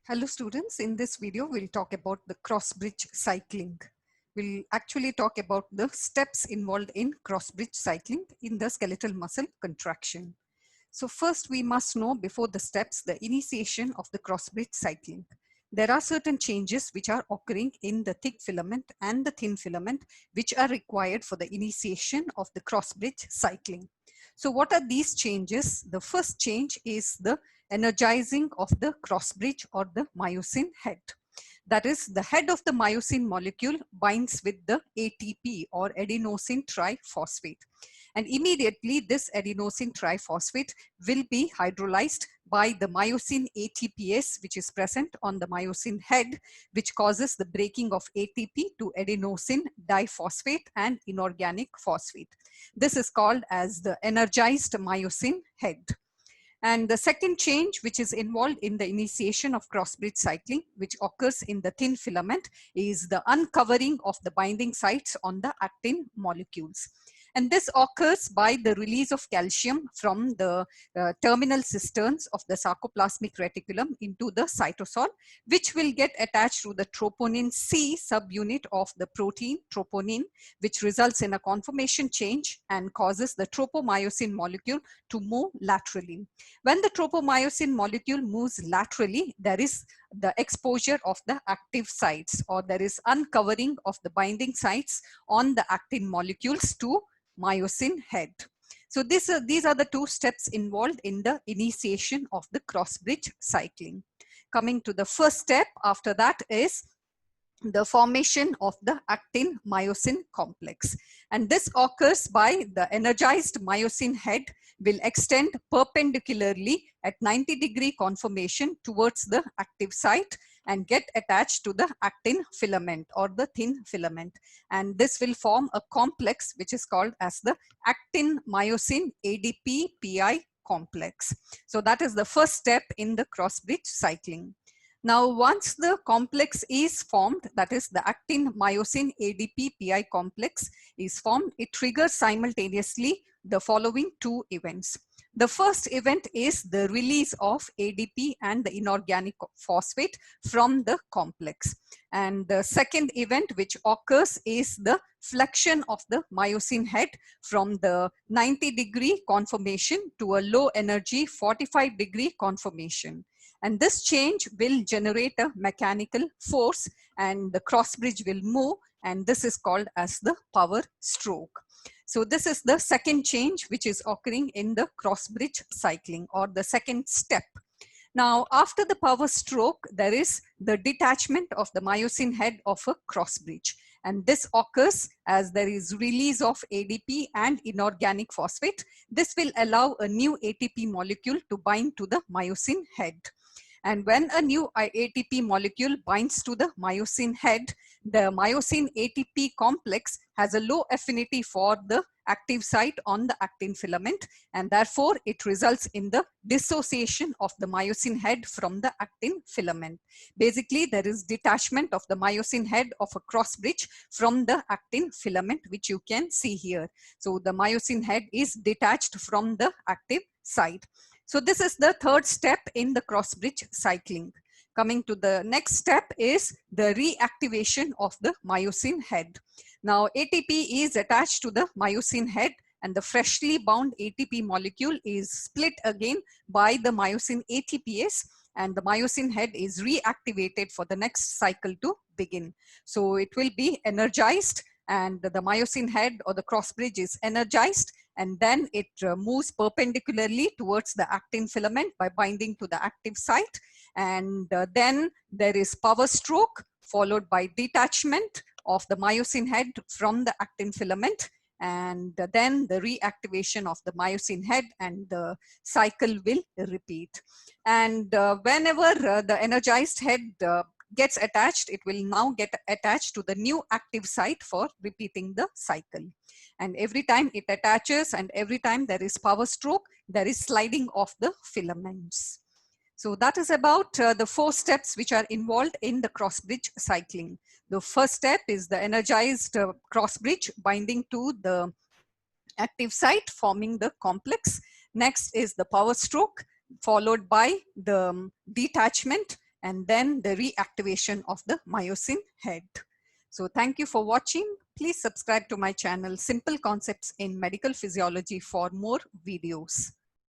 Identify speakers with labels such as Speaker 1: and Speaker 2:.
Speaker 1: Hello students, in this video we'll talk about the cross-bridge cycling. We'll actually talk about the steps involved in cross-bridge cycling in the skeletal muscle contraction. So first we must know before the steps the initiation of the cross-bridge cycling. There are certain changes which are occurring in the thick filament and the thin filament which are required for the initiation of the cross-bridge cycling. So what are these changes? The first change is the energizing of the cross bridge or the myosin head. That is, the head of the myosin molecule binds with the ATP or adenosine triphosphate. And immediately this adenosine triphosphate will be hydrolyzed by the myosin ATPase, which is present on the myosin head, which causes the breaking of ATP to adenosine diphosphate and inorganic phosphate. This is called as the energized myosin head. And the second change which is involved in the initiation of cross-bridge cycling, which occurs in the thin filament, is the uncovering of the binding sites on the actin molecules. And this occurs by the release of calcium from the terminal cisterns of the sarcoplasmic reticulum into the cytosol, which will get attached to the troponin C subunit of the protein troponin, which results in a conformation change and causes the tropomyosin molecule to move laterally. When the tropomyosin molecule moves laterally, there is the exposure of the active sites, or there is uncovering of the binding sites on the actin molecules to myosin head. So these are the two steps involved in the initiation of the cross-bridge cycling. Coming to the first step after that is the formation of the actin myosin complex, and this occurs by the energized myosin head will extend perpendicularly at 90-degree conformation towards the active site and get attached to the actin filament or the thin filament, and this will form a complex which is called as the actin myosin ADP PI complex. So that is the first step in the cross-bridge cycling. Now, once the complex is formed, that is the actin myosin ADP PI complex is formed, it triggers simultaneously the following two events. The first event is the release of ADP and the inorganic phosphate from the complex. And the second event which occurs is the flexion of the myosin head from the 90-degree conformation to a low energy 45-degree conformation. And this change will generate a mechanical force and the cross bridge will move, and this is called as the power stroke. So this is the second change which is occurring in the cross bridge cycling, or the second step. Now, after the power stroke, there is the detachment of the myosin head of a cross bridge. And this occurs as there is release of ADP and inorganic phosphate. This will allow a new ATP molecule to bind to the myosin head. And when a new ATP molecule binds to the myosin head, the myosin ATP complex has a low affinity for the active site on the actin filament, and therefore it results in the dissociation of the myosin head from the actin filament. Basically, there is detachment of the myosin head of a cross bridge from the actin filament, which you can see here. So the myosin head is detached from the active site. So this is the third step in the cross bridge cycling. Coming to the next step is the reactivation of the myosin head. Now ATP is attached to the myosin head, and the freshly bound ATP molecule is split again by the myosin ATPase, and the myosin head is reactivated for the next cycle to begin. So it will be energized, and the myosin head or the cross bridge is energized, and then it moves perpendicularly towards the actin filament by binding to the active site. And then there is power stroke followed by detachment of the myosin head from the actin filament, and then the reactivation of the myosin head, and the cycle will repeat. And whenever the energized head gets attached, it will now get attached to the new active site for repeating the cycle. And every time it attaches and every time there is power stroke, there is sliding of the filaments. So that is about the 4 steps which are involved in the cross bridge cycling. The first step is the energized cross bridge binding to the active site, forming the complex. Next is the power stroke, followed by the detachment, and then the reactivation of the myosin head. So thank you for watching. Please subscribe to my channel, Simple Concepts in Medical Physiology, for more videos.